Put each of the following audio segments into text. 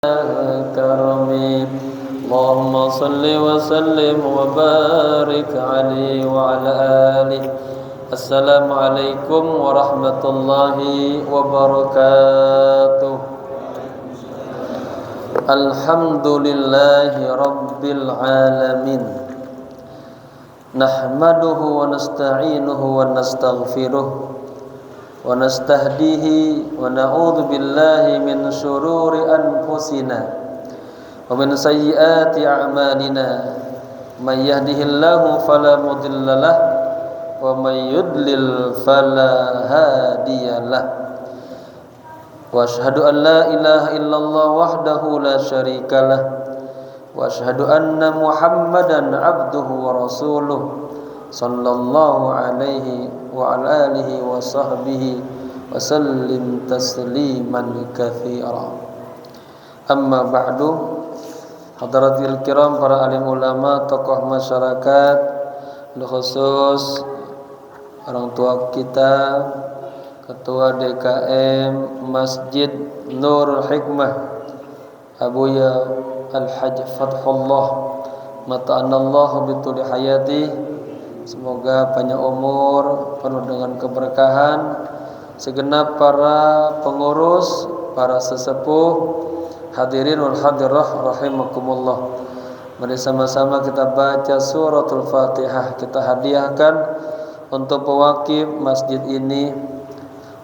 كرمي اللهم صل وسلم وبارك عليه وعلى آله. Assalamualaikum warahmatullahi wabarakatuh. Alhamdulillahi rabbil alamin. Nahmaduhu wa nasta'inuhu wa nastaghfiruh wa nastahdihi wa na'udzu billahi min syururi anfusina wa min sayyiati a'malina. May yahdihillahu fala mudhillalah wa may yudlil fala hadiyalah. Wa asyhadu an la ilaha illallah wahdahu la syarikalah wa asyhadu anna Muhammadan abduhu wa rasuluh sallallahu alaihi wa ala alihi wa sahbihi wa sallim tasliman katsira. Amma ba'du. Hadaratil kiram, para alim ulama, tokoh masyarakat, khusus orang tua kita, ketua DKM Masjid Nurul Hikmah Abuya Al-Hajj Fathullah mata'anallahu bituli hayati. Semoga panjang umur, penuh dengan keberkahan segenap para pengurus, para sesepuh, hadirin wal hadirah rahimakumullah. Mari sama-sama kita baca suratul Fatihah. Kita hadiahkan untuk pewakif masjid ini,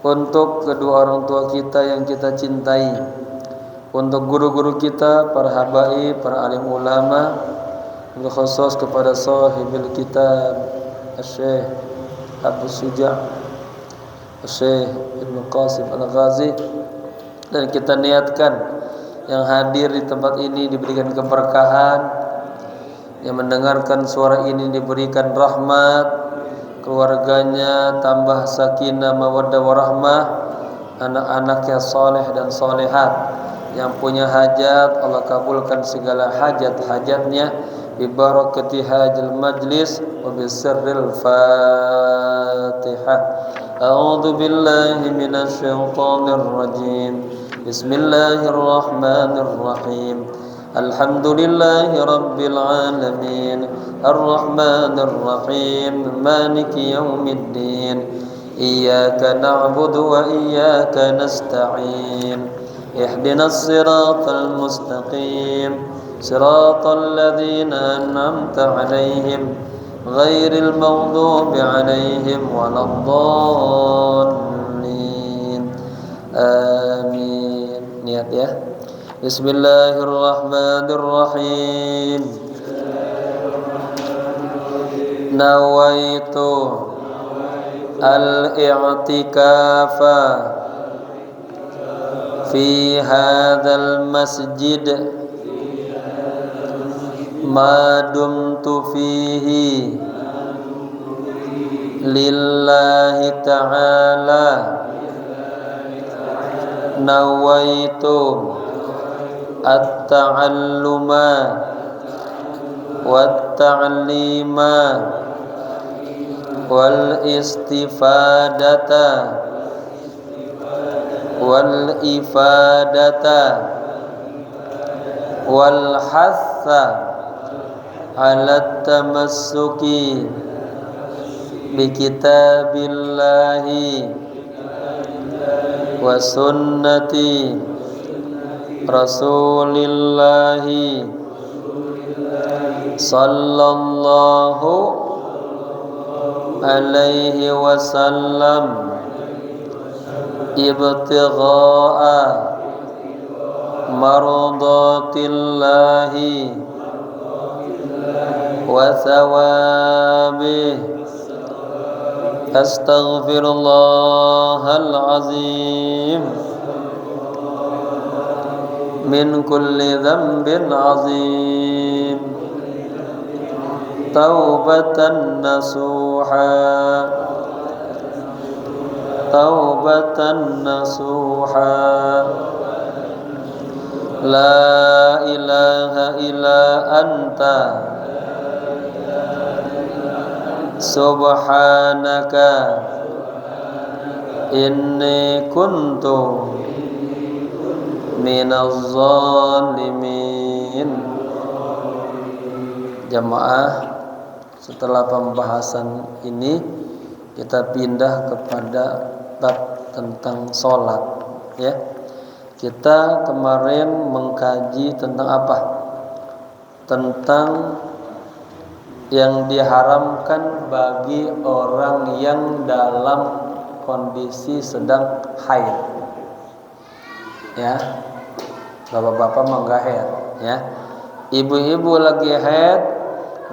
untuk kedua orang tua kita yang kita cintai, untuk guru-guru kita, para habaib, para alim ulama, khusus kepada sahibil kitab Syekh Abu Syuja' Syekh Ibnu Qasim Al-Ghazi. Dan kita niatkan yang hadir di tempat ini diberikan keberkahan, yang mendengarkan suara ini diberikan rahmat, keluarganya tambah sakinah mawaddah warahmah, anak-anaknya saleh dan salehat. Yang punya hajat Allah kabulkan segala hajat-hajatnya bi barakati hadzal majlis wa bi sirril Fatihah. A'udzu billahi minasy syaithanir rajim. Bismillahirrahmanirrahim. Alhamdulillahi rabbil alamin. Arrahmanir rahim. Maliki yaumiddin. Iyyaka na'budu wa iyyaka nasta'in. Ihdinas siratal mustaqim. صراط الذين أنعمت عليهم غير المغضوب عليهم ولا الضالين آمين. Niat ya. Bismillahirrahmanirrahim. Nawaitu al-i'tikafa fi hadzal masjid ma dumtu fihi lillahi ta'ala. Nawaitu at-ta'alluma wat-ta'lima wal istifadata wal ifadata wal hatha ala tamassuki bi kitabillahi wa sunnati rasulillahi sallallahu alaihi wasallam ibtigha'a mardatillahi wa thawabih. Astaghfirullahal azim min kulli dhanbin azim. Taubatan nasuha, taubatan nasuha. La ilaha illa anta subhanaka inni kuntu minaz zalimin. Jamaah, setelah pembahasan ini kita pindah kepada bab tentang sholat, ya. Kita kemarin mengkaji tentang apa? Tentang yang diharamkan bagi orang yang dalam kondisi sedang haid, ya. Bapak-bapak mangga haid, ya. Ibu-ibu lagi haid,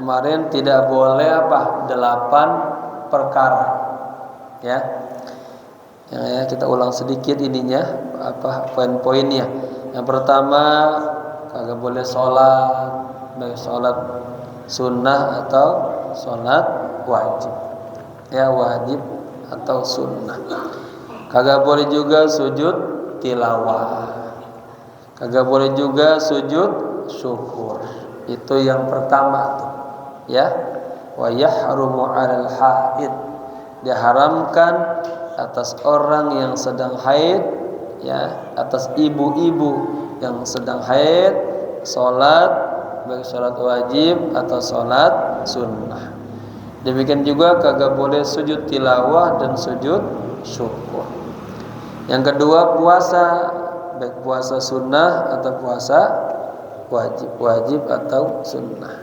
kemarin tidak boleh apa? 8 perkara, ya. Ya, kita ulang sedikit ininya, apa poin-poinnya. Yang pertama, kagak boleh sholat, baik sholat sunnah atau sholat wajib, ya, wajib atau sunnah. Kagak boleh juga sujud tilawah, kagak boleh juga sujud syukur. Itu yang pertama tuh, ya. Wa yahrumu 'alal haid, diharamkan atas orang yang sedang haid, ya, atas ibu-ibu yang sedang haid, sholat baik sholat wajib atau sholat sunnah. Demikian juga kagak boleh sujud tilawah dan sujud syukur. Yang kedua, puasa, baik puasa sunnah atau puasa wajib, wajib atau sunnah.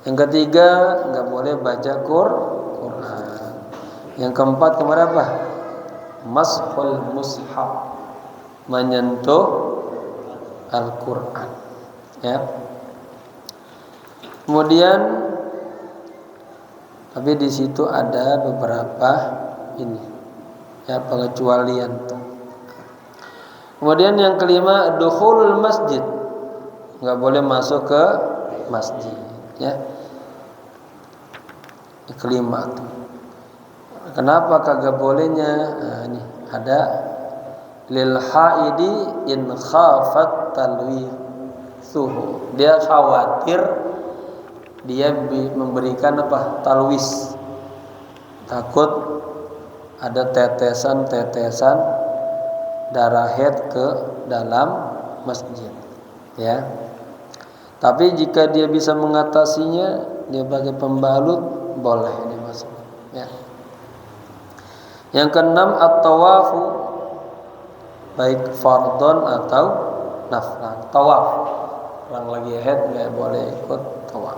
Yang ketiga, nggak boleh baca Quran. Yang keempat, kemana apa? Mashul mushaf, menyentuh Al-Quran, ya. Kemudian, tapi di situ ada beberapa ini, ya, pengecualian. Kemudian yang kelima, dukhulul masjid, nggak boleh masuk ke masjid, ya. Yang kelima tuh. Kenapa kagak bolehnya? Nah, ini ada lil haidi in khafat talwithuhu. Dia khawatir dia memberikan apa? Talwis. Takut ada tetesan-tetesan darah haid ke dalam masjid, ya. Tapi jika dia bisa mengatasinya, dia pakai pembalut, boleh dimasuk, ya. Yang keenam, at-tawafu, baik fardhon atau naflan. Tawaf, orang lagi haid nggak boleh ikut tawaf.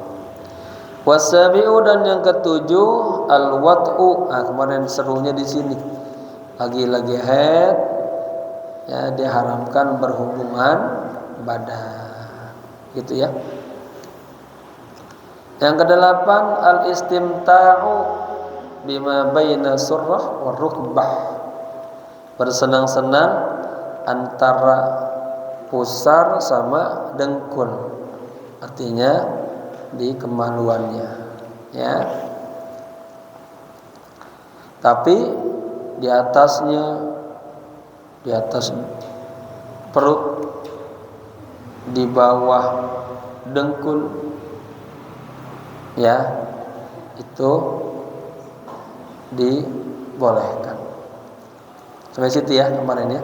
Wasabi'u, dan yang ketujuh, al-wat'u. Nah, kemarin serunya di sini. Lagi haid, ya, diharamkan berhubungan badan, gitu, ya. Yang kedelapan, al-istimta'u bima baina surrah wa rukbah, bersenang-senang antara pusar sama dengkul, artinya di kemaluannya, ya. Tapi di atasnya, di atas perut, di bawah dengkul, ya, itu dibolehkan. Sampai situ, ya, kemarin, ya.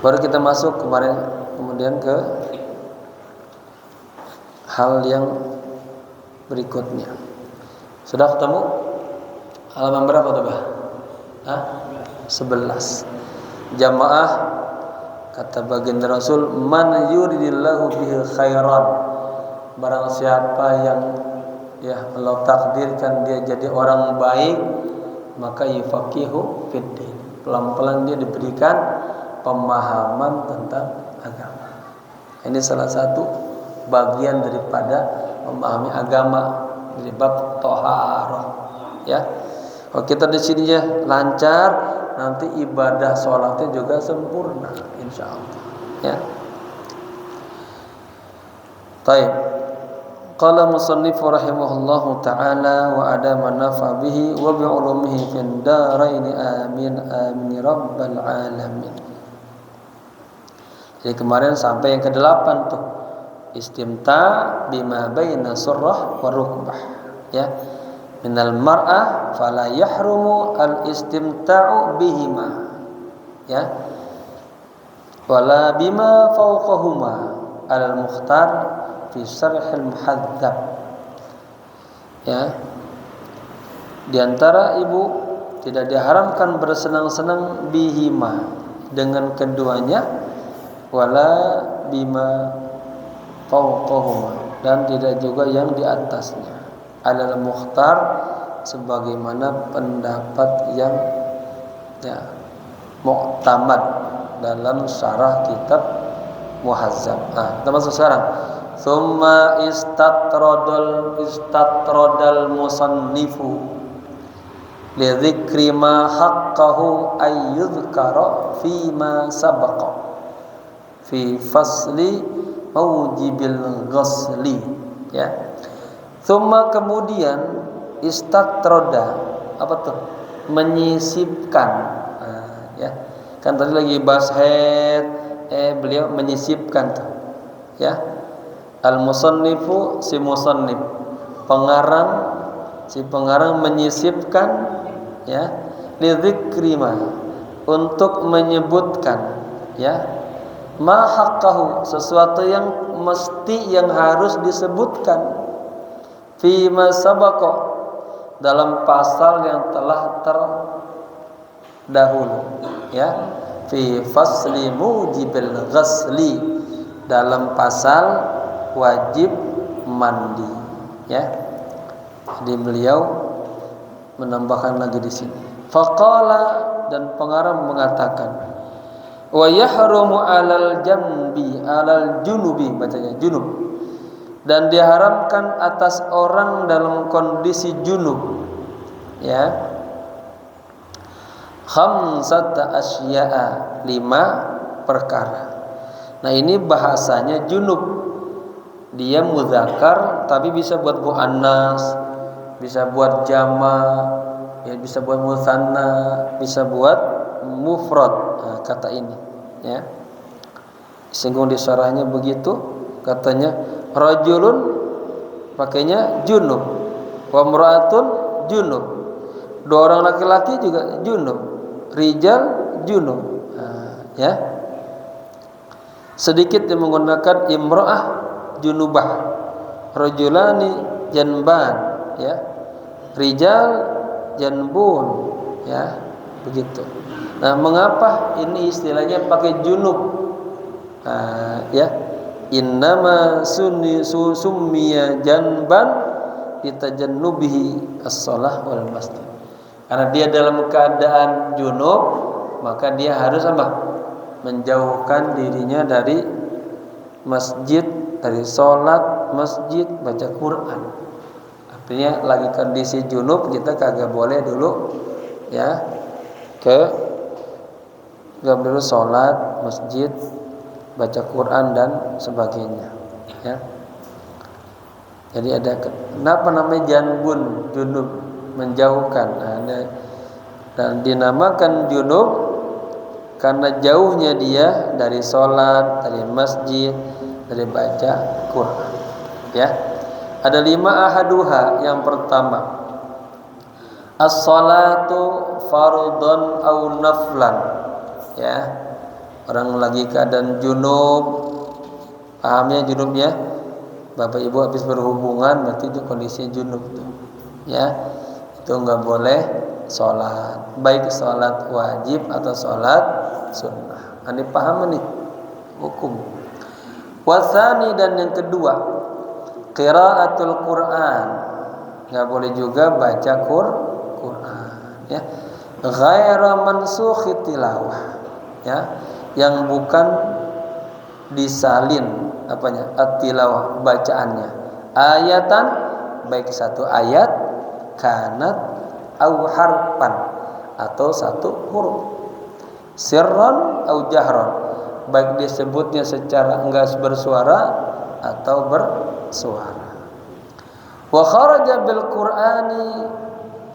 Baru kita masuk kemarin kemudian ke hal yang berikutnya. Sudah ketemu halaman berapa tuh, Bah? 11. Jamaah, kata baginda Rasul, man yuridillahu bihi khairan, barang siapa yang, ya, Allah takdirkan dia jadi orang baik, maka yufaqihu fiddin, pelan-pelan dia diberikan pemahaman tentang agama. Ini salah satu bagian daripada memahami agama dari bab thaharah, ya. Kalau kita di sini, ya, lancar, nanti ibadah sholatnya juga sempurna, insyaallah, ya. Baik. Qala musannif rahimahullahu ta'ala wa adama nafa bihi wa bi ulumihi fid darain amin amin rabbal alamin. Jadi kemarin sampai yang ke-8 tuh, istimta bima baina surrah wa rukbah, ya. Minal mar'ah fala yahrumu al istimta'u bihima, ya. wala bima fawqahuma alal mukhtar fi syarhil muhadzab. Ya, di antara ibu tidak diharamkan bersenang-senang bihima dengan keduanya, wala bima fawqahuma, dan tidak juga yang di atasnya, alal mukhtar sebagaimana pendapat yang mu'tamad dalam syarah kitab muhazzab. Kita masuk sekarang. Tsumma istatradal musannifu li dzikri ma haqqahu ay yudhkara fi ma sabaqa fi fasli maujibil ghusli. Ya. Tsumma kemudian istatroda, apa tuh? Menyisipkan. Ya. Kan tadi lagi bahas haid, beliau menyisipkan tuh. Ya. Al-musannifu, si musannif, pengarang, si pengarang menyisipkan, ya, li dzikri ma, untuk menyebutkan, ya, ma haqqahu, sesuatu yang mesti, yang harus disebutkan, fi ma sabaqa, dalam pasal yang telah terdahulu, ya, fi fasli mujibil ghusli, dalam pasal wajib mandi, ya. Jadi beliau menambahkan lagi di sini. Faqala, dan pengarang mengatakan, wa yahrumu alal janbi, alal junubi, bacanya junub, dan diharamkan atas orang dalam kondisi junub, ya, khamsata asya'a, 5 perkara. Nah, ini bahasanya junub, dia muzakkar tapi bisa buat muannas, bisa buat jama', ya, bisa buat musanna, bisa buat mufrad. Kata ini, ya, singgung di syarahnya begitu, katanya rajulun pakainya junub, wa imra'atun junub, 2 orang laki-laki juga junub, rijal junub. Ya, sedikit yang menggunakan imra'ah junubah, rajulani janban, ya, rijal janbun, ya, begitu. Nah, mengapa ini istilahnya pakai junub? Ya, innama summiya janban litajannubihi as-shalah wal masjid. Karena dia dalam keadaan junub, maka dia harus apa? Menjauhkan dirinya dari masjid, dari sholat masjid, baca Quran. Artinya lagi kondisi junub, kita kagak boleh dulu, ya, gak boleh sholat masjid, baca Quran dan sebagainya, ya. Jadi ada, kenapa namanya janbun, junub, menjauhkan. Dan dinamakan junub karena jauhnya dia dari sholat, dari masjid, dari baca Quran, ya. Ada 5 ahaduha. Yang pertama, as-salatu fardhon au naflan, ya. Orang lagi keadaan junub, pahamnya junubnya, Bapak Ibu habis berhubungan, berarti itu kondisi junub tuh, ya. Itu enggak boleh sholat, baik sholat wajib atau sholat sunnah. Ini paham nih hukum. Wasani, dan yang kedua, qiraatul Quran, enggak boleh juga baca Quran, ya. Ghaira mansukhi tilawah, ya, yang bukan disalin apanya, at-tilawah, bacaannya, ayatan, baik satu ayat, kanat au harfan, atau satu huruf, sirran au jahran, baik disebutnya secara enggak bersuara atau bersuara. Wa kharaja bil Qur'ani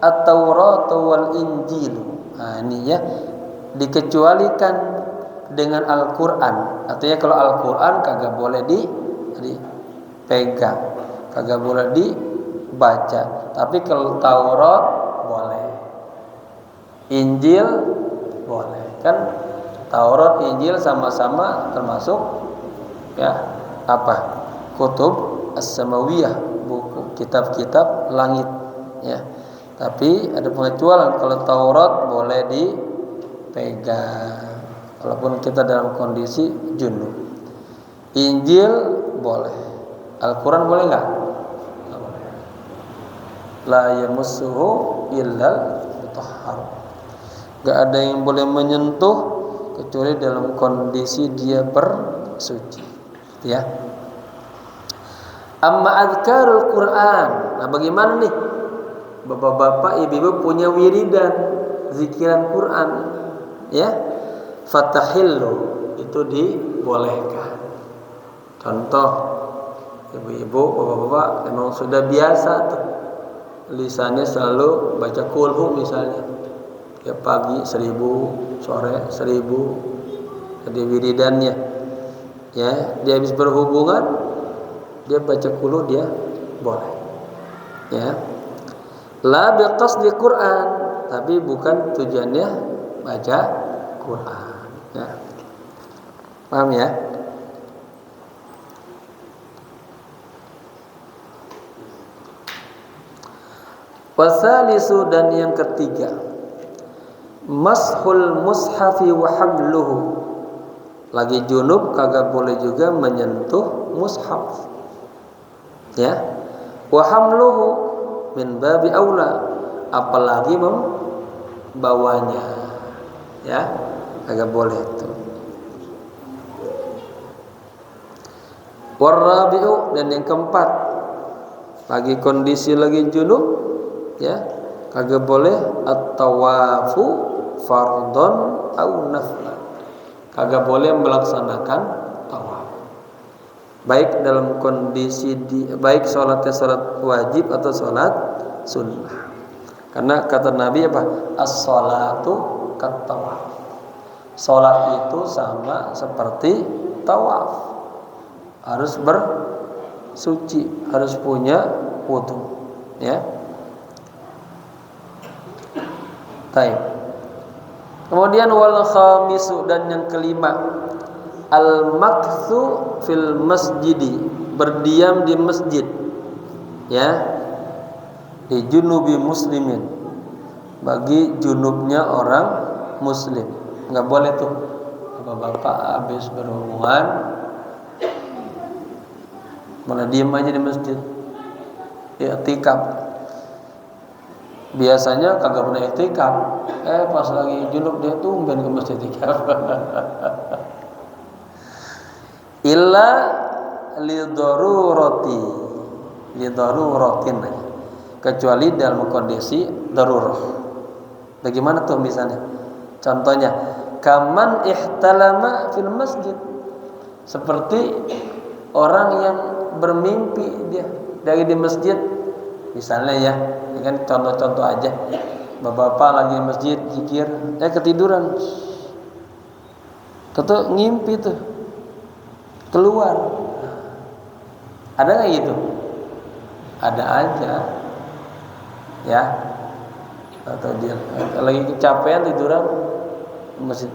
at-Taurat wal Injil. Nah, ini, ya, dikecualikan dengan Al-Qur'an. Artinya kalau Al-Qur'an kagak boleh dipegang, kagak boleh dibaca. Tapi kalau Taurat boleh, Injil boleh. Kan Taurat, Injil sama-sama termasuk ya apa? Kutub as-samawiyah, buku kitab-kitab langit ya. Tapi ada pengecualian, kalau Taurat boleh dipegang walaupun kita dalam kondisi junub. Injil boleh. Al-Quran boleh enggak? La yamassuhu illal mutahhar. Enggak ada yang boleh menyentuh kecuali dalam kondisi dia bersuci. Ya. Amma azkarul Quran. Nah, bagaimana nih? Bapak-bapak, ibu-ibu punya wiridan zikiran Quran, ya. Fatahillu itu dibolehkan. Contoh, ibu-ibu, bapak-bapak emang sudah biasa tuh lisannya selalu baca kulhu misalnya. Ya pagi 1000, sore 1000. Jadi wiridannya. Ya, dia habis berhubungan dia baca kulhu dia boleh. Ya. La biqasdi Quran, tapi bukan tujuannya baca Quran. Ya. Paham ya? Wasalisu, dan yang ketiga, mashul mushafi wa hamluhu. Lagi junub kagak boleh juga menyentuh mushaf. Ya. Wa hamluhu min babi aula, apalagi membawanya, ya agak boleh itu. Warabi'u, dan yang keempat, lagi kondisi lagi junub, ya kagak boleh at-tawafu fardhon au naflan, kagak boleh melaksanakan tawaf, baik dalam kondisi baik sholatnya sholat wajib atau sholat sunnah. Karena kata Nabi apa? As-sholatu kat-tawaf. Sholat itu sama seperti tawaf. Harus bersuci, harus punya wudu, ya. Baik. Kemudian wal khamisu, dan yang kelima, al-makthu fil masjidi, berdiam di masjid, ya, di junubi muslimin, bagi junubnya orang muslim. Nggak boleh tuh bapak-bapak habis berhubungan malah diam aja di masjid, i'tikaf. Biasanya kagak pernah i'tikaf, pas lagi junub dia tumben ke masjid i'tikaf. Illa lidharuratin, kecuali dalam kondisi darurah. Bagaimana tuh misalnya? Contohnya, kaman ihtalama fil masjid, seperti orang yang bermimpi dia dari di masjid, misalnya ya, ini kan contoh-contoh aja. Bapak-bapak lagi di masjid zikir, ketiduran, tentu ngimpi tuh keluar. Ada nggak gitu? Ada aja, ya. Atau dia lagi kecapean tiduran masjid,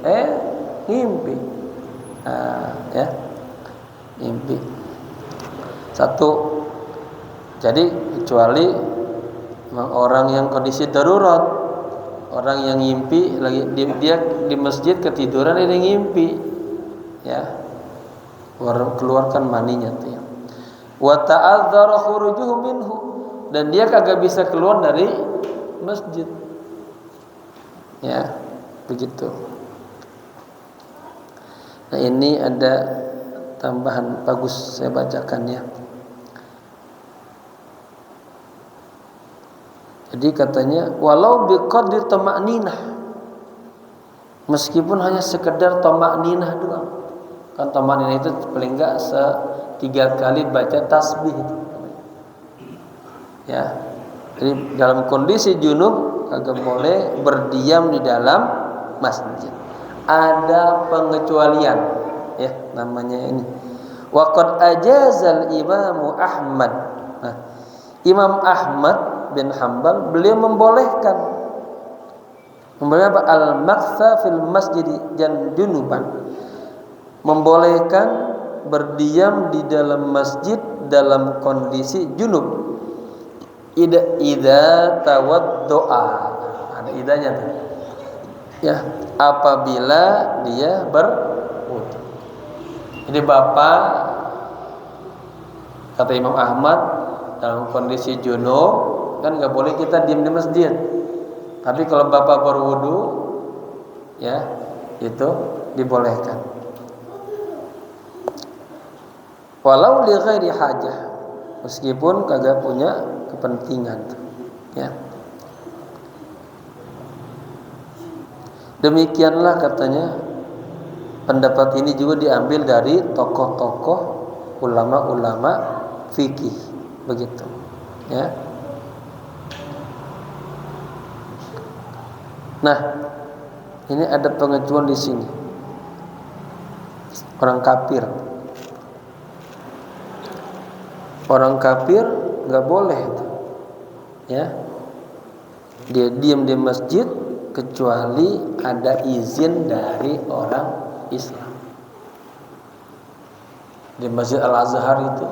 ngimpi, ya, ngimpi. Satu. Jadi kecuali orang yang kondisi darurat, orang yang ngimpi lagi dia di masjid ketiduran, dia ngimpi, ya. Keluarkan maninya tuh ya. Wa ta'adzara khurujuhu minhu, dan dia kagak bisa keluar dari masjid. Ya, begitu. Nah, ini ada tambahan bagus saya bacakan ya. Jadi katanya walau biqadri tama'ninah, meskipun hanya sekedar tama'ninah doang. Kan tama'ninah itu paling enggak 3 kali baca tasbih itu. Ya. Jadi dalam kondisi junub kagak boleh berdiam di dalam masjid. Ada pengecualian, ya, namanya ini. Wa qad ajazal Imam Ahmad. Nah, Imam Ahmad bin Hanbal beliau membolehkan Membolehkan apa? Al-maktha fil masjid dan junuban. Membolehkan berdiam di dalam masjid dalam kondisi junub. Idza tawaddoa. Ada idanya tuh. Ya, apabila dia berwudu. Jadi bapak kata Imam Ahmad dalam kondisi junub kan nggak boleh kita diam di masjid. Tapi kalau bapak berwudu, ya itu dibolehkan. Walau li ghairi hajah, meskipun kagak punya kepentingan, ya. Demikianlah katanya pendapat ini juga diambil dari tokoh-tokoh ulama-ulama fikih, begitu, ya. Nah, ini ada pengecualian di sini. Orang kafir nggak boleh, ya. Dia diam di masjid kecuali ada izin dari orang Islam. Di Masjid Al-Azhar itu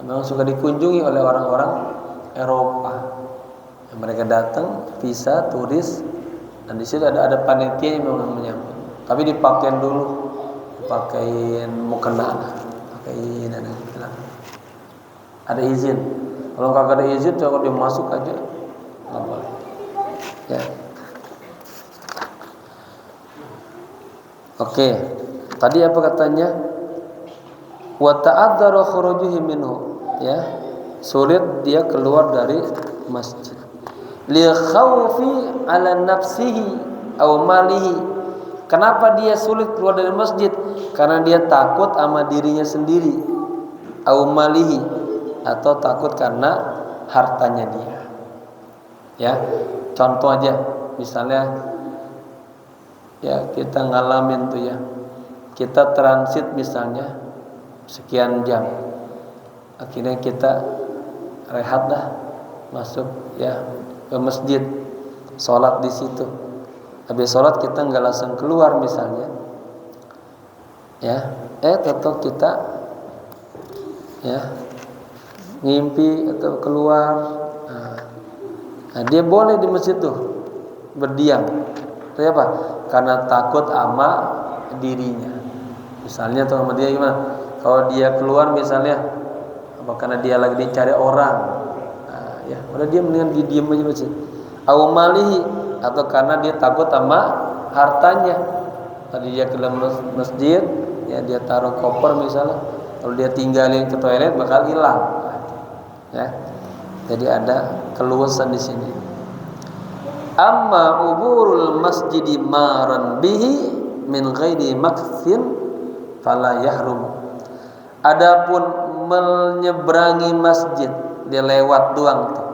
memang suka dikunjungi oleh orang-orang Eropa. Yang mereka datang visa turis. Dan di situ ada panitia yang memang menyambut. Tapi dipakein dulu, dipakein mukena, pakein dan bilang ada izin. Kalau kagak ada izin, kalau dia masuk aja nggak boleh. Ya. Oke. Tadi apa katanya? Wa ta'adzara khurujuhi minhu. Ya. Sulit dia keluar dari masjid. Li khaufi ala nafsihi aw malihi. Kenapa dia sulit keluar dari masjid? Karena dia takut sama dirinya sendiri, aw malihi, atau takut karena hartanya dia. Ya, contoh aja, misalnya ya kita ngalamin tuh ya, kita transit misalnya sekian jam, akhirnya kita rehat dah, masuk ya ke masjid, sholat di situ. Habis sholat kita nggak langsung keluar misalnya, ya, tetap kita ya ngimpi atau keluar. Nah, dia boleh di masjid tuh berdiam. Kenapa? Karena takut sama dirinya. Misalnya tuh sama dia gimana? Kalau dia keluar misalnya, apa karena dia lagi dicari orang. Ya, udah dia mendingan diam aja masjid. Au malihi, atau karena dia takut sama hartanya. Tadi dia ke dalam masjid, ya dia taruh koper misalnya. Kalau dia tinggalin ke toilet bakal hilang. Ya. Jadi ada keluasan di sini. Amma uburul masjidi maran bihi min ghairi makthin fala yahrum. Adapun menyeberangi masjid, dia lewat doang tuh,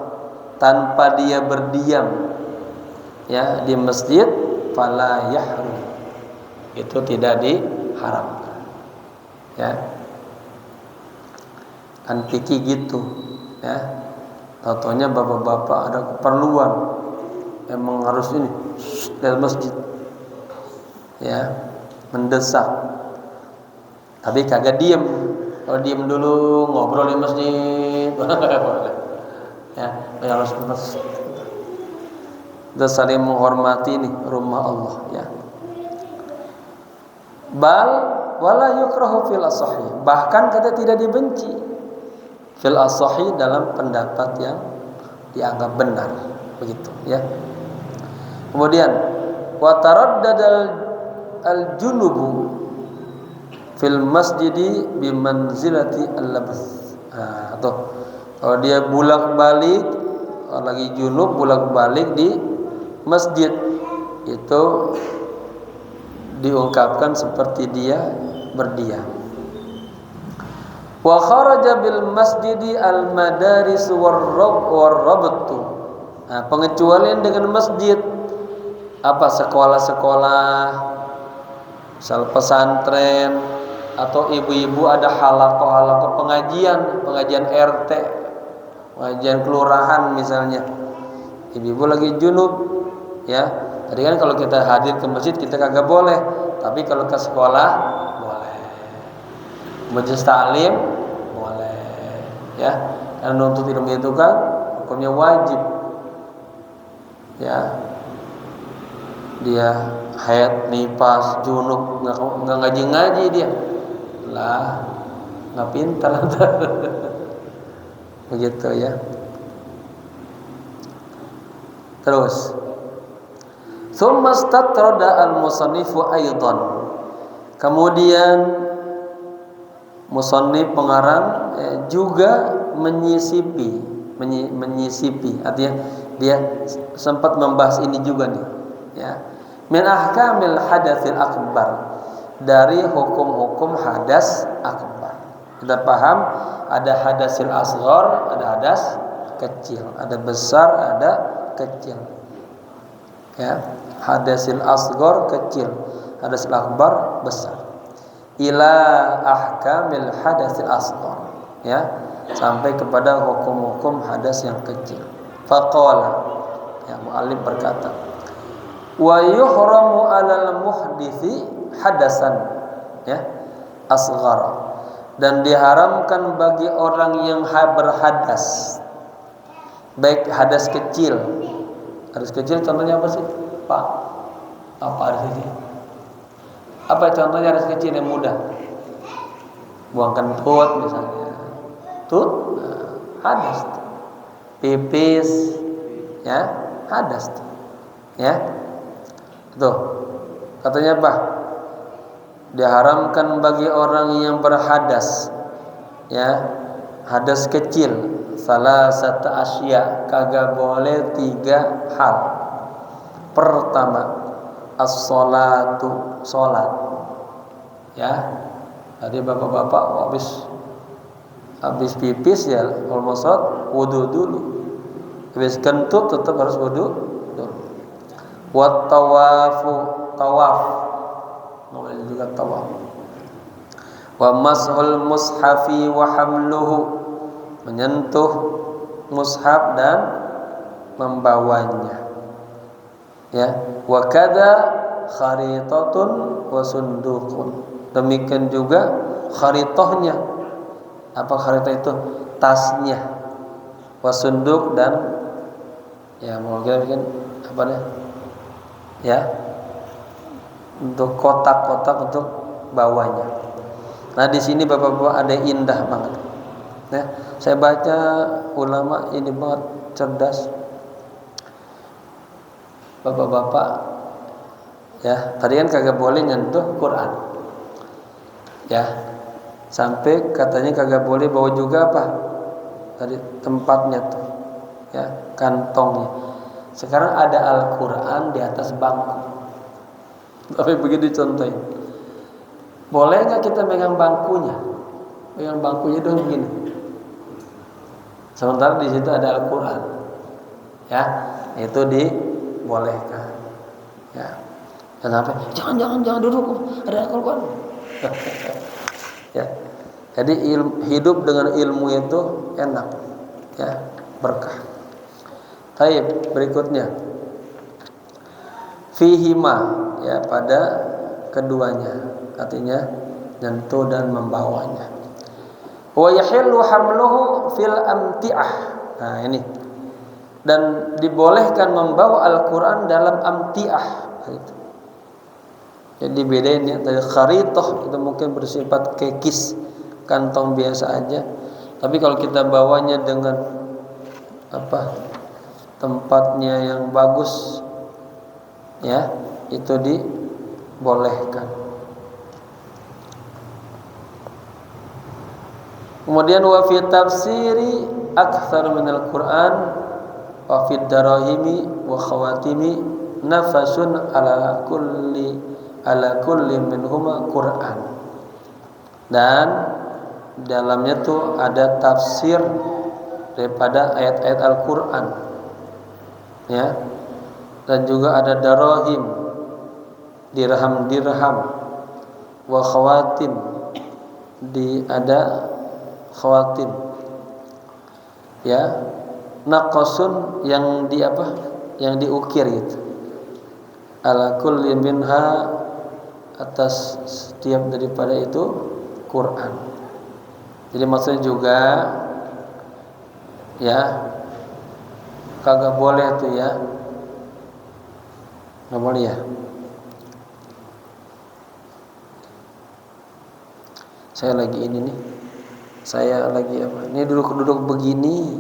tanpa dia berdiam ya di masjid, fala yahrum, itu tidak diharamkan, ya. Kan fikih gitu, ya. Taunya bapak-bapak ada keperluan emang harus ini dari masjid, ya, mendesak, tapi kagak diem. Kalau diem dulu ngobrol di masjid boleh, ya, harus kita saling menghormati nih rumah Allah, ya. Bal wala yukrahu fil asahi, bahkan kata tidak dibenci fil asahi dalam pendapat yang dianggap benar, begitu, ya. Kemudian wa taraddadal al-junubu fil masjidi bimanzilati al-labs. Tuh. Kalau dia bolak-balik, lagi junub bolak-balik di masjid, itu diungkapkan seperti dia berdiam. Wa kharaja bil masjidi al-madaris war-rabtu. Pengecualian dengan masjid apa? Sekolah-sekolah, misal pesantren, atau ibu-ibu ada halaqah pengajian RT, pengajian kelurahan misalnya. Ibu-ibu lagi junub, ya, Tadi kan kalau kita hadir ke masjid kita kagak boleh, tapi kalau ke sekolah boleh. Majelis taklim boleh, ya. Karena nuntut ilmu itu kan hukumnya wajib, ya. Dia haid, nifas, junub, nggak ngaji dia, lah nggak pintar. Begitu ya. Terus Tsumma statrada al-musannifu aidan. Kemudian musannif pengarang juga menyisipi, artinya dia sempat membahas ini juga nih, ya. Min ahkamil hadatsil akbar, dari hukum-hukum hadas akbar. Kita paham ada hadasil asghar, ada hadas kecil, ada besar, ada kecil. Ya, hadasil asghar kecil, hadasil akbar besar. Ila ahkamil hadasil asghar, ya, sampai kepada hukum-hukum hadas yang kecil. Faqala, ya, muallif berkata, wa yuhramu 'alal muhditsi hadasan, ya, asghar, dan diharamkan bagi orang yang berhadas, baik hadas kecil. Hadas kecil contohnya apa sih, Pak? Apa hadas kecil? Apa contohnya hadas kecil yang mudah? Buang kentut misalnya. Tut, hadas. Pipis, ya, hadas. Ya. Tuh. Katanya apa? Diharamkan bagi orang yang berhadas, ya, hadas kecil, salasata asya, kagak boleh 3 hal. Pertama, as-sholatu, sholat, ya. Tadi bapak-bapak habis pipis ya, kalau mau sholat wudu dulu, habis kentut tetap harus wudu dulu. Wat tawafu, tawaf, namanya juga tawaf. Wa mashul mushafi wa hamluhu, menyentuh mushaf dan membawanya, ya. Wa kadza kharitatun wa sunduqun, demikian juga kharitahnya. Apa kharitah itu? Tasnya. Wa sunduq, dan ya mungkin apa nih, ya, untuk kotak-kotak untuk bawanya. Nah di sini bapak-bapak ada indah banget. Nah, saya baca ulama ini banget cerdas. Bapak-bapak, ya, tadi kan kagak boleh nyentuh Quran, ya, sampai katanya kagak boleh bawa juga apa tadi tempatnya tuh, ya, kantongnya. Sekarang ada Al-Quran di atas bangku, tapi begitu contohnya. Boleh nggak kita megang bangkunya? Pegang bangkunya dong begini. Sementara di situ ada Al-Quran, ya, itu dibolehkan, ya. Kenapa? Jangan duduk, ada Al-Quran. Ya, jadi hidup dengan ilmu itu enak, ya, berkah. Baik, berikutnya fihima, ya, pada keduanya, artinya nyentuh dan membawanya. Wa yahillu hamluhu fil amti'ah. Nah ini, dan dibolehkan membawa Al-Quran dalam amti'ah gitu. Jadi bedain ya, tadi kharitah itu mungkin bersifat kekis, kantong biasa aja. Tapi kalau kita bawanya dengan apa, tempatnya yang bagus, ya, itu dibolehkan. Kemudian wa fi tafsiri aktsar min al-Qur'an wa fi darahimi wa khawatimi nafasun ala kulli minhuma Qur'an. Dan dalamnya tuh ada tafsir daripada ayat-ayat Al-Qur'an, ya. Dan juga ada darahim, dirham wa khawatim, ada khawatim, ya, naqasun yang yang diukir gitu, ala kulli minha, atas setiap daripada itu Quran. Jadi maksudnya juga ya kagak boleh tuh ya, nggak boleh ya. Saya lagi ini nih, saya lagi apa? Ini duduk begini,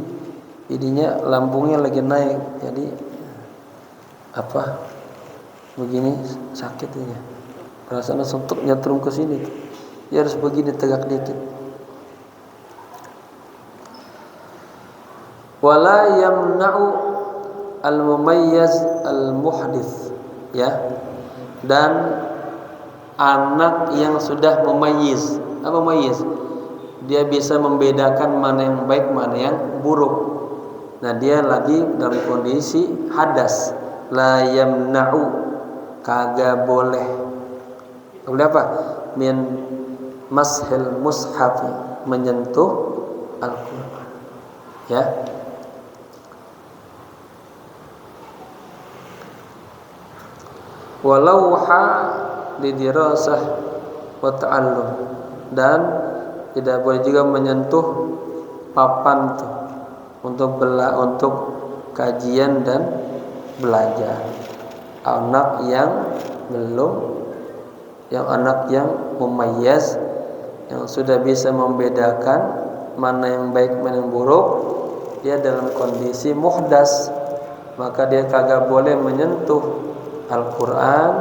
jadinya lambungnya lagi naik, jadi apa? Begini sakitnya. Perasaan suntuk nyetrum ke sini. Ya harus begini tegak dikit. Wala yamna'u al-mumayyiz al-muhdits, ya. Dan anak yang sudah memayyiz. Apa memayyiz? Dia bisa membedakan mana yang baik, mana yang buruk. Nah, dia lagi dalam kondisi hadas. La yamna'u, kagak boleh. Boleh apa? Min mashil mushafi, menyentuh Al-Quran. Ya. Walauha lidirasah wa ta'allum, dan tidak boleh juga menyentuh papan tuh untuk kajian dan belajar. Anak yang mumayyiz, yang sudah bisa membedakan mana yang baik mana yang buruk, dia dalam kondisi muhdas, maka dia kagak boleh menyentuh Al-Quran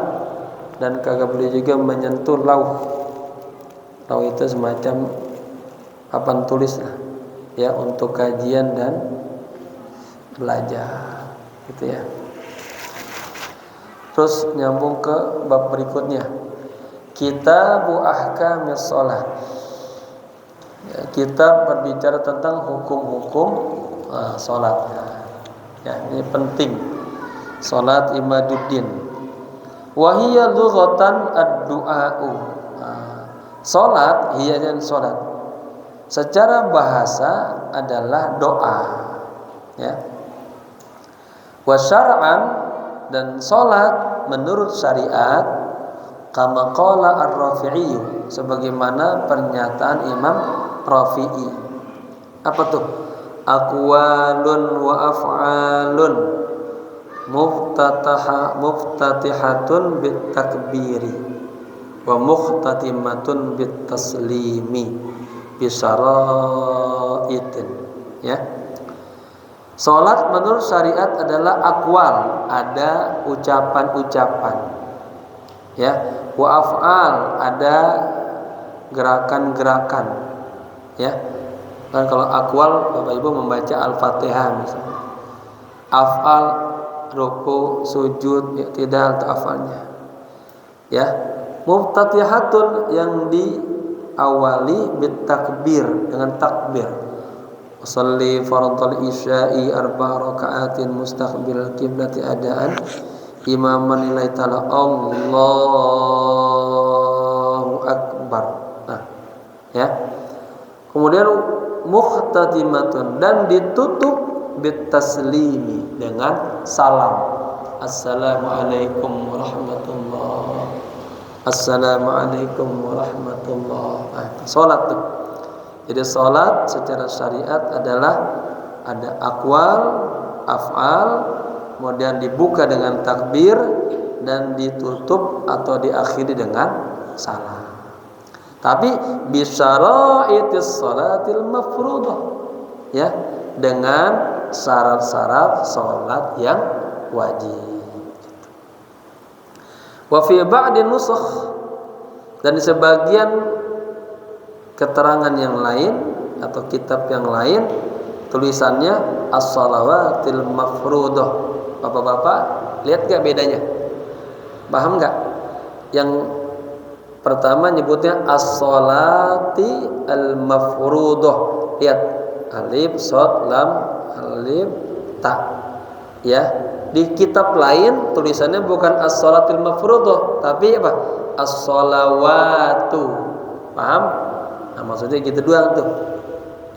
dan kagak boleh juga menyentuh lauh. Lauh itu semacam papan tulis lah, ya, untuk kajian dan belajar, gitu ya. Terus nyambung ke bab berikutnya, Kitabu Ahkamis Shalah. Ya, kitab berbicara tentang hukum-hukum salat. Ya, ini penting. Salat imaduddin. Wa hiya lughatan ad-du'a'u. Salat, hiya dan salat secara bahasa adalah doa, ya. Wa syar'an, dan salat menurut syariat, kama qala ar-Rafi'i, sebagaimana pernyataan Imam Rafi'i. Apa tuh? Aqwalun wa af'alun muftatihatun bit takbiri wa mukhtatimatun bit taslimi bisyaraitin, ya. Salat menurut syariat adalah aqwal, ada ucapan-ucapan, ya. Wa af'al, ada gerakan-gerakan, ya. Kan kalau aqwal Bapak Ibu membaca Al-Fatihah misalnya. Af'al ruku, sujud, i'tidal atau afalnya, ya. Muftatihatun, yang diawali bit takbir, dengan takbir. Shalli fardhal isya'i arba'a raka'atin mustaqbil qiblati adaan imaman lillahi ta'ala Allahu akbar. Nah, ya. Kemudian mukhtatimatun, dan ditutup bit taslimi, dengan salam. Assalamualaikum warahmatullah. Assalamualaikum warahmatullah. Nah, salat tuh. Jadi salat secara syariat adalah ada aqwal, af'al, kemudian dibuka dengan takbir dan ditutup atau diakhiri dengan salam. Tapi bisyaraitis salatil mafruḍah, ya, dengan syarat-syarat salat yang wajib. Wa fi ba'di nusakh, dan di sebagian keterangan yang lain atau kitab yang lain tulisannya as-shalawatil mafruḍah. Bapak-bapak lihat gak bedanya? Paham gak? Yang pertama nyebutnya as-sholati al-mafruḍah. Lihat, alif, shad, lam, alif, ta. Ya, di kitab lain tulisannya bukan as-sholatil mafruḍah, tapi apa? As-sholawatu. Paham? Nah, maksudnya gitu doang tuh.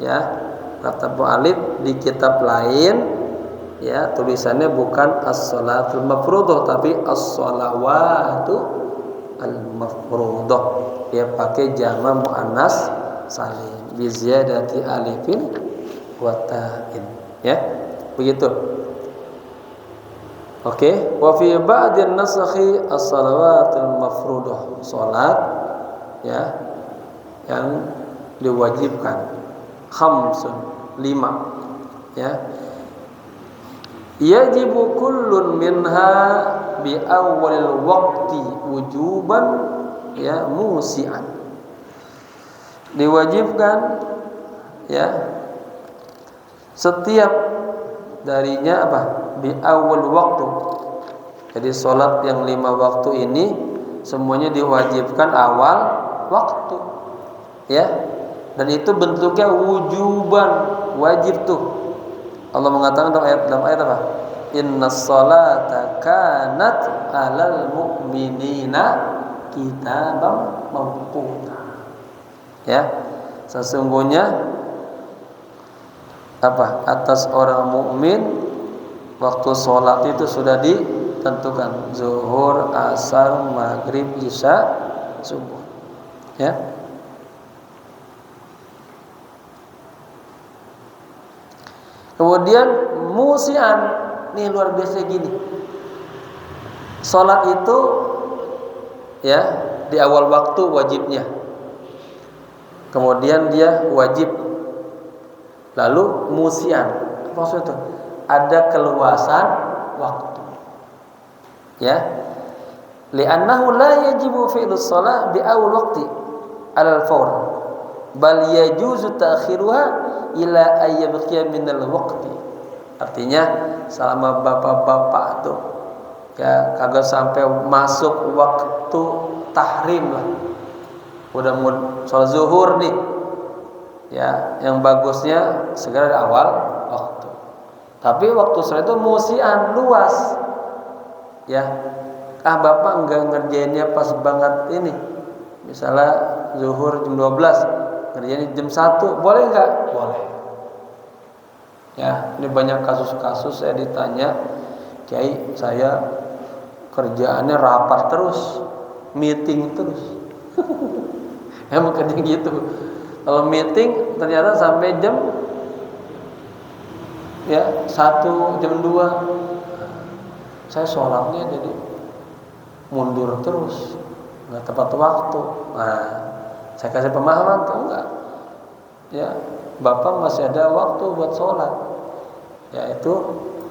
Ya, kata bu alif di kitab lain ya tulisannya bukan as-salatul mafruḍah tapi as-salawatu al-mafruḍah. Dia pakai jama' muannas salim bi ziyadati alifin wa ta'in, ya. Begitu. Oke, wa fi ba'din nasakhi as-salawatul mafruḍah, salat ya yang diwajibkan, khamsun, 5, ya. Yajibu kullun minha bi awwalil waqti wujuban ya musi'an. Diwajibkan ya setiap darinya apa? Bi awal waktu. Jadi salat yang 5 waktu ini semuanya diwajibkan awal waktu. Ya. Dan itu bentuknya wujuban, wajib tuh. Allah mengatakan dalam ayat apa? Innas salata kanat 'alal mu'minina kitaban mawquta. Ya. Sesungguhnya apa? Atas orang mukmin waktu sholat itu sudah ditentukan, zuhur, asar, maghrib, isya, subuh. Ya. Kemudian musian, nih luar biasa gini. Sholat itu ya di awal waktu wajibnya. Kemudian dia wajib. Lalu musian, apa maksudnya itu? Ada keluasan waktu. Ya. Li'annahu la yajibu fi'lu shalah bi awal waqti 'ala al-fawr. Bal yajuzu ta'khiruha ila ayyabqiya min al-waqti. Artinya selama bapak-bapak tuh ya kagak sampai masuk waktu tahrim lah. Udah mau sholat zuhur nih. Ya, yang bagusnya segera di awal waktu. Tapi waktu sholat itu musian, luas. Ya. Bapak enggak ngerjainnya pas banget ini. Misalnya zuhur jam 12, ngerjainnya jam 1, boleh enggak? Boleh. Ya, ini banyak kasus-kasus saya ditanya, "Kiai, saya kerjaannya rapat terus, meeting terus." Emang kerja gitu. Kalau meeting ternyata sampai jam ya 1, jam 2. Saya sholatnya jadi mundur terus, nggak tepat waktu. Nah, saya kasih pemahaman tuh enggak. Ya, Bapak masih ada waktu buat sholat. Yaitu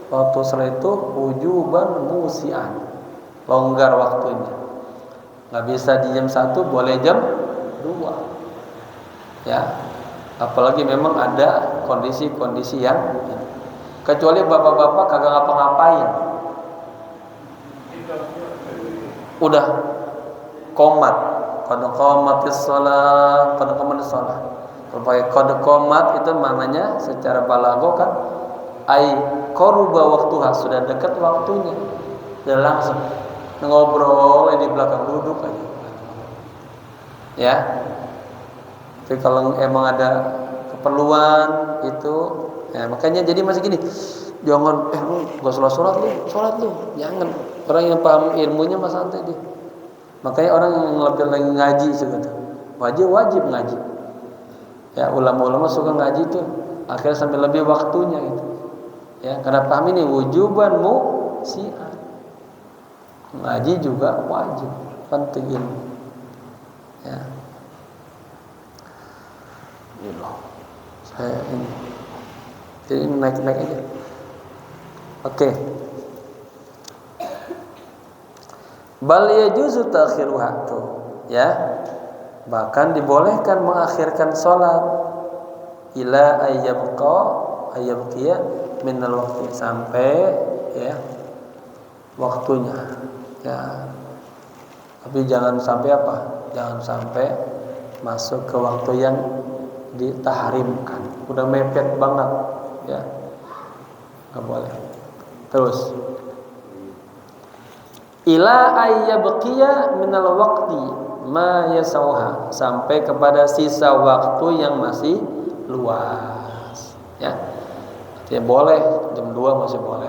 waktu sholat itu wujuban musian, longgar waktunya. Nggak bisa di jam 1, boleh jam 2. Ya, apalagi memang ada kondisi-kondisi yang kecuali bapak-bapak kagak ngapa-ngapain, udah qomat, qad qamatis shalah, qad qamatis shalah. Kalau pakai qad qomat itu maknanya secara balaghah kan ai qaruba waktuha, sudah dekat waktunya. Dan langsung ngobrol di belakang duduk aja. Ya. Tapi kalau emang ada keperluan itu, ya makanya jadi masih gini, jangan lu gak sholat lu, jangan. Orang yang paham ilmunya mas santai dia. Makanya orang yang lebih lagi ngaji segitu, wajib ngaji. Ya ulama-ulama suka ngaji tuh, akhirnya sampai lebih waktunya gitu. Ya karena paham ini wujuban musi'an. Ngaji juga wajib, penting ilmu. Ya. Saya ini jadi naik aja. Oke. Bal yajuzu ta'khiruha tuh, ya. Bahkan dibolehkan mengakhirkan salat ila ayyabqiya min al-waqti, sampai ya waktunya. Ya. Tapi jangan sampai apa? Jangan sampai masuk ke waktu yang ditahrimkan, udah mepet banget, ya nggak boleh. Terus ila ayyabqiya minal waqti ma yasauha, sampai kepada sisa waktu yang masih luas, ya. Ya boleh, jam 2 masih boleh.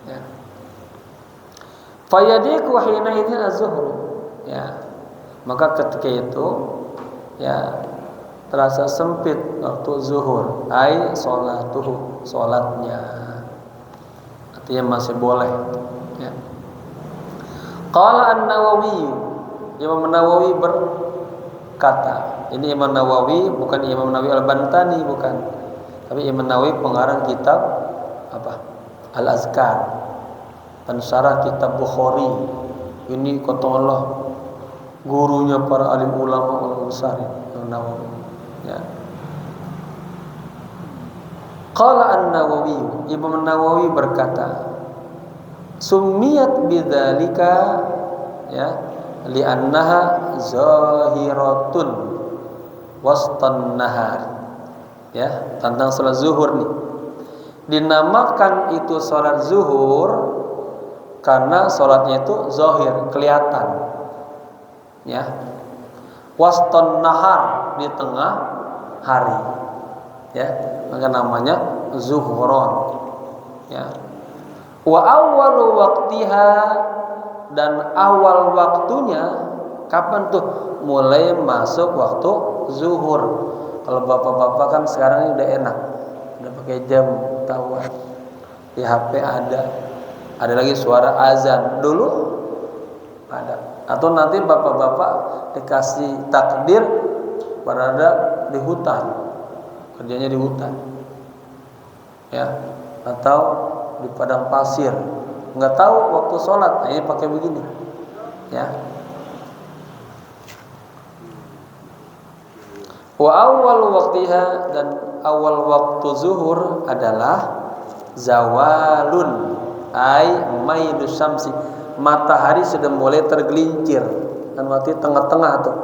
Ya. Fayadiku hina ini az-zuhur. Ya. Maka ketika itu ya terasa sempit waktu zuhur, ai sholatuhu, salatnya. Artinya masih boleh, ya. Qala An-Nawawi, Imam Nawawi berkata, ini Imam Nawawi bukan Imam Nawawi Al-Bantani, bukan. Tapi Imam Nawawi pengarang kitab apa? Al-Azkar, pensyarah kitab Bukhari. Ini kata Allah gurunya para alim ulama besar, Imam Nawawi. Ya. Qala An-Nawawi, Imam Nawawi berkata, summiyat bidzalika ya li'annaha zahiratun wastan nahar. Ya, tentang salat zuhur nih. Dinamakan itu salat zuhur karena salatnya itu zahir, kelihatan. Ya. Wastan nahar, di tengah hari. Ya, maka namanya zuhron. Ya. Wa awwalu waqtiha, dan awal waktunya kapan tuh? Mulai masuk waktu zuhur. Kalau bapak-bapak kan sekarang ini udah enak, udah pakai jam tahuan, di HP ada lagi suara azan. Dulu ada. Atau nanti bapak-bapak dikasih takdir berada di hutan, kerjanya di hutan, ya, atau di padang pasir, nggak tahu waktu sholat. Nah, ini pakai begini, ya. Wa awal waktiha, dan awal waktu zuhur adalah zawalun, ay mailu syamsi, matahari sudah mulai tergelincir. Dan waktu tengah-tengah tuh.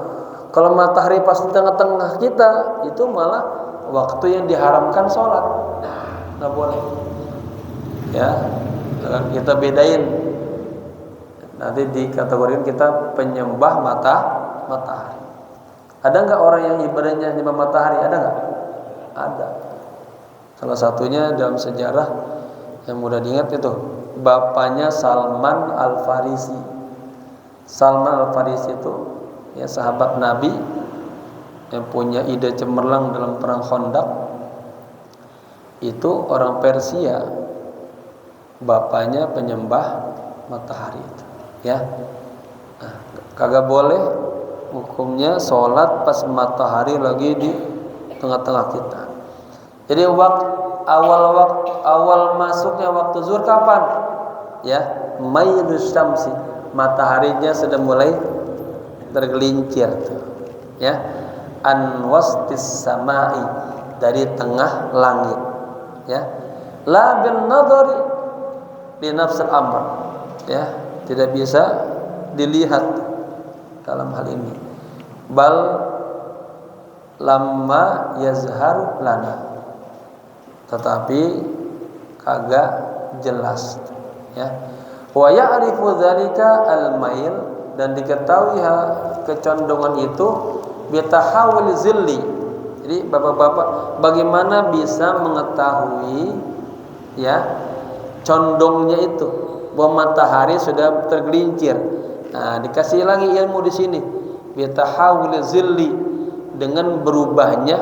Kalau matahari pas di tengah-tengah kita, itu malah waktu yang diharamkan sholat, nggak boleh. Ya, kita bedain. Nanti dikategorikan kita penyembah matahari. Ada nggak orang yang ibadahnya nyembah matahari? Ada nggak? Ada. Salah satunya dalam sejarah yang mudah diingat itu bapaknya Salman Al-Farisi. Salman Al-Farisi itu ya sahabat Nabi yang punya ide cemerlang dalam perang Khandaq. Itu orang Persia. Bapaknya penyembah matahari itu, ya. Nah, kagak boleh hukumnya sholat pas matahari lagi di tengah-tengah kita. Jadi awal masuknya waktu zuhur kapan? Ya, mailus syamsi, mataharinya sudah mulai tergelincir tuh. Ya, an wastis samai, dari tengah langit. Ya, la bin nadari bi nafsil amr. Ya, tidak bisa dilihat dalam hal ini. Bal lamma yazhar lana, tetapi kagak jelas, ya. Wa ya'rifu dzalika al-mail, dan diketahui kecondongan itu bitahawul zilli. Jadi bapak-bapak bagaimana bisa mengetahui ya condongnya itu bahwa matahari sudah tergelincir. Nah, dikasih lagi ilmu di sini. Bitahawul zilli, dengan berubahnya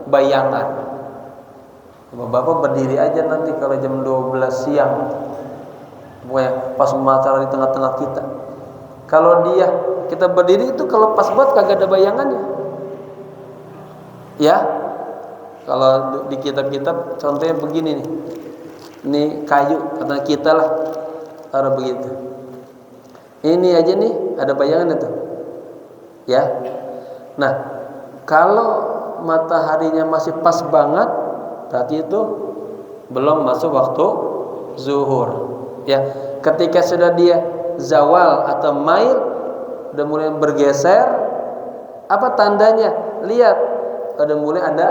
bayangan. Bapak berdiri aja nanti kalau jam 12 siang, pokoknya pas matahari di tengah-tengah kita. Kalau kita berdiri itu kalau pas buat kagak ada bayangannya. Ya. Kalau di kitab-kitab contohnya begini nih. Ini kayu, kata kita lah taruh begitu. Ini aja nih ada bayangan itu. Ya. Nah, kalau mataharinya masih pas banget, berarti itu belum masuk waktu zuhur. Ya, ketika sudah dia zawal atau mail, udah mulai bergeser, apa tandanya? Lihat, udah mulai ada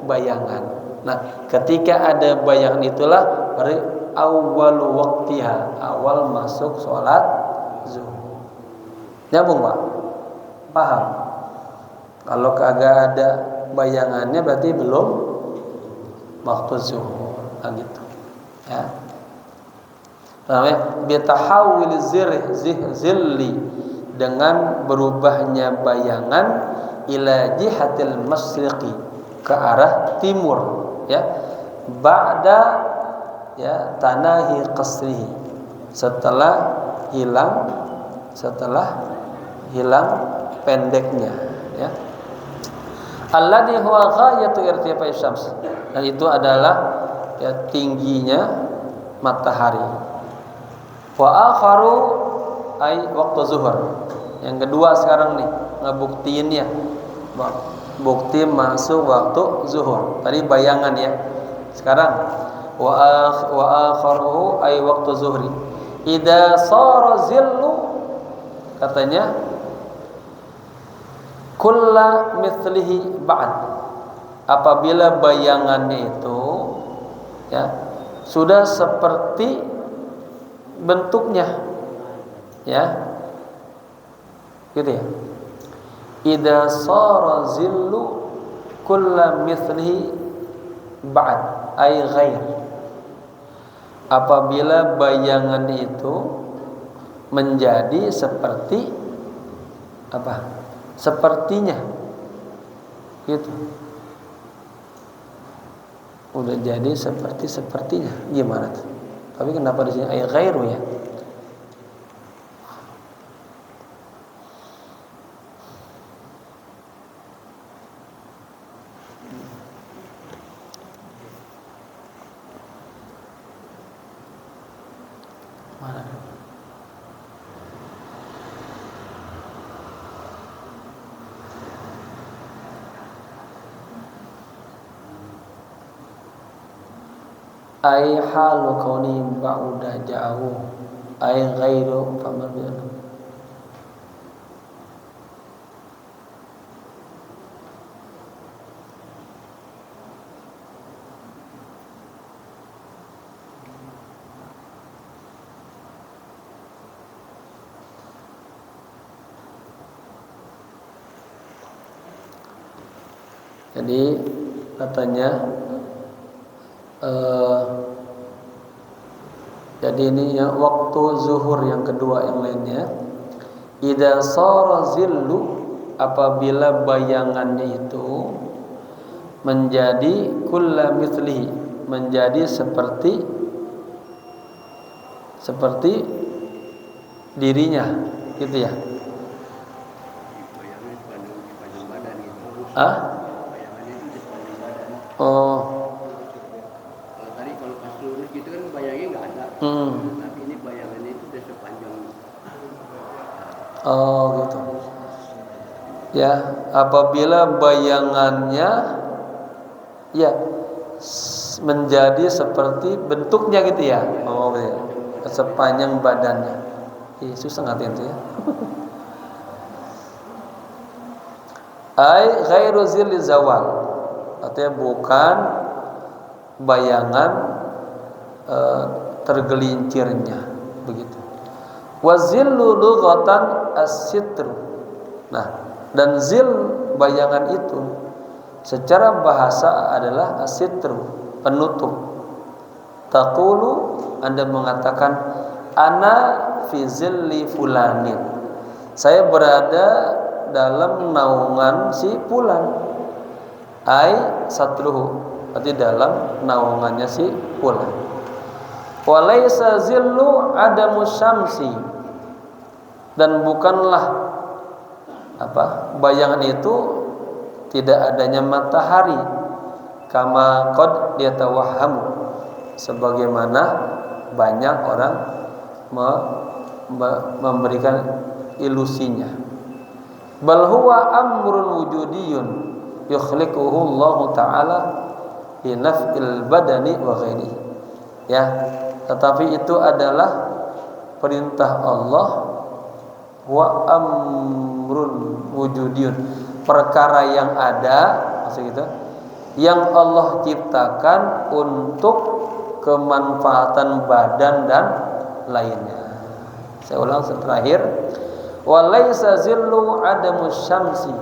bayangan. Nah, ketika ada bayangan itulah berarti awal waktiha, awal masuk sholat zuhur. Nyambung, Pak? Paham? Kalau kagak ada bayangannya berarti belum waktu zuhur, gitu. Ya. Namanya bitahawil zilli, dengan berubahnya bayangan ila jihatil masriqi, ke arah timur, ya. Ba'da, ya, tanahi qasrihi, setelah hilang pendeknya, ya. Alladhi huwa ghayatu irtifai syams, dan itu adalah, ya, tingginya matahari. Wa akharu ay waktu zuhur. Yang kedua sekarang nih ngebuktiinnya, bukti masuk waktu zuhur. Tadi bayangan, ya. Sekarang wa akharu ay waktu zuhri. Idza sara zillu, katanya kulla mithlihi ba'd, apabila bayangannya itu, ya, sudah seperti bentuknya, ya, gitu ya. Idza sara zillu kulla mithlihi ba'd ay ghair, apabila bayangan itu menjadi seperti apa? Sepertinya, gitu. Udah jadi sepertinya, gimana tuh? Tapi kenapa di sini ay ghairu, ya? Mana? Ay halu kauni ba'uda jauh ay ghairu famarbian. Jadi katanya, jadi ini, ya, waktu zuhur yang kedua yang lainnya, idza sara zillu, apabila bayangannya itu menjadi kulla mithlihi, menjadi seperti dirinya, gitu ya. Oh. Itu kan bayangnya nggak ada, tapi ini bayangannya itu udah sepanjang. Oh, gitu. Ya, apabila bayangannya, ya, menjadi seperti bentuknya, gitu ya. Oh, ya. Sepanjang badannya. Susah ngerti itu, ya. Ai ghairu zilli zawal, artinya bukan bayangan tergelincirnya, begitu. Wazillu lughatan as-sitr. Nah, dan zil, bayangan itu secara bahasa adalah as-sitr, penutup. Taqulu, Anda mengatakan, ana fi zilli fulanin, saya berada dalam naungan si fulan. Ai satruhu, berarti dalam naungannya si fulan. Walaysa zillu adamu syamsi, dan bukanlah bayangan itu tidak adanya matahari, kama qad yatawahhamu, sebagaimana banyak orang memberikan ilusinya. Bal huwa amrun wujudiyun yukhliquhu Allah Ta'ala fi naf'il badani wa ghairihi, ya. Tetapi itu adalah perintah Allah, wa amrun wujudiyun, perkara yang ada, maksud gitu, yang Allah ciptakan untuk kemanfaatan badan dan lainnya. Saya ulang terakhir, walaysa zillu adamu syamsi,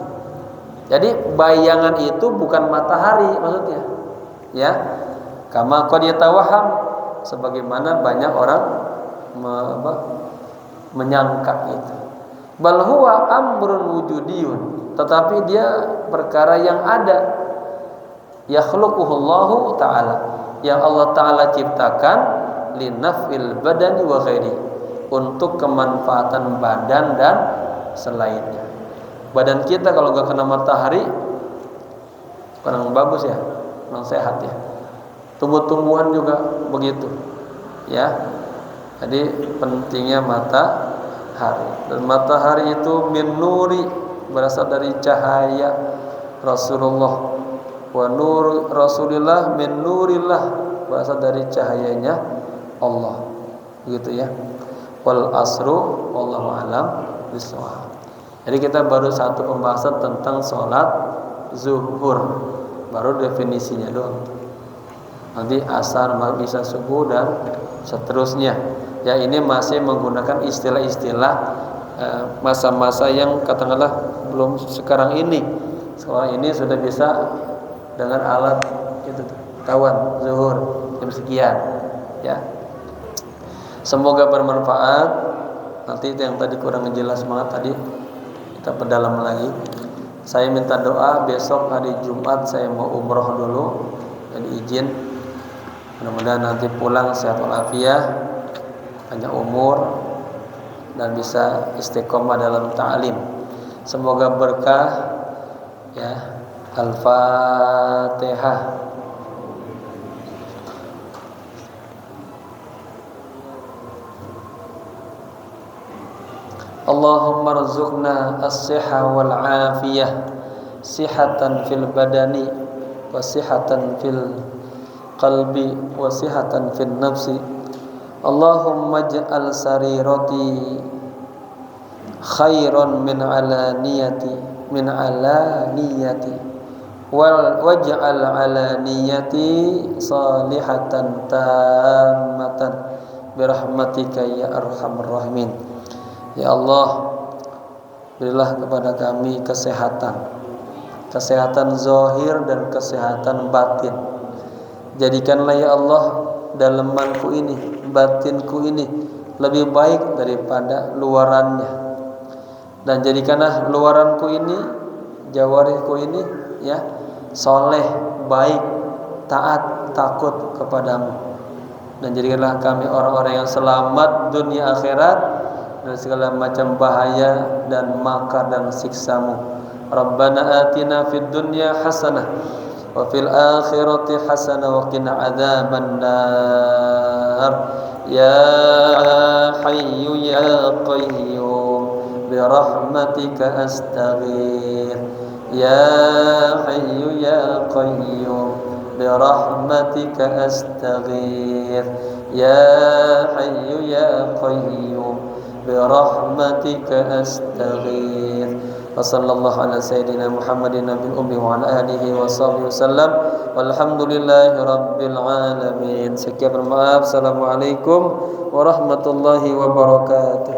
jadi bayangan itu bukan matahari maksudnya, ya. Kama qad yatawahham, sebagaimana banyak orang menyangka itu. Bal huwa amrun wujudiyun, tetapi dia perkara yang ada. Yakhluquhullahu ta'ala, yang Allah Ta'ala ciptakan linaf'il badani wa ghairi, untuk kemanfaatan badan dan selainnya. Badan kita kalau gak kena matahari kurang bagus ya, kurang sehat ya. Tumbuh-tumbuhan juga begitu ya. Jadi pentingnya matahari, dan matahari itu min nuri, berasal dari cahaya Rasulullah, wa nur Rasulillah min nurillah, berasal dari cahayanya Allah, begitu ya. Wal asru wallahu alam bishawab. Jadi kita baru satu pembahasan tentang sholat zuhur, baru definisinya doang. Nanti asar, maghrib, isya, subuh dan seterusnya. Ya, ini masih menggunakan istilah-istilah masa-masa yang katakanlah belum sekarang ini. Sekarang ini sudah bisa dengan alat itu kawan zuhur jam sekian ya. Semoga bermanfaat. Nanti itu yang tadi kurang jelas banget tadi kita perdalam lagi. Saya minta doa, besok hari Jumat saya mau umroh dulu, jadi izin. Mudah-mudahan nanti pulang sehat walafiat, panjang umur, dan bisa istiqomah dalam ta'lim. Semoga berkah ya. Al-Fatihah. Allahumma rzuqna as-sihha wal afiyah, sihatan fil badani wa sihatan fil qalbi wa sihatan fil nafsi. Allahumma ij'al sarirati khairan min alaniyati waj'al alaniyati salihatan tammatan birahmatika ya arhamar rahimin. Ya Allah, berilah kepada kami kesehatan zahir dan kesehatan batin. Jadikanlah ya Allah dalamanku ini, batinku ini lebih baik daripada luarannya, dan jadikanlah luaranku ini, jawarihku ini ya soleh, baik, taat, takut kepadamu, dan jadikanlah kami orang-orang yang selamat dunia akhirat dari segala macam bahaya dan makar dan siksamu. Rabbana atina fid dunya hasanah wa fil akhirati hasanah wa qina adzaban nar. Ya hayyu ya qayyum bi rahmatika astaghfir. Ya hayyu ya qayyum bi rahmatika astaghfir. Ya hayyu ya qayyum برحمتك أستغيث. وصلى الله على سيدنا محمد النبي الأمي وعلى آله وصحبه وسلم والحمد لله رب العالمين. Sekian, bermaaf. Assalamualaikum warahmatullahi wabarakatuh.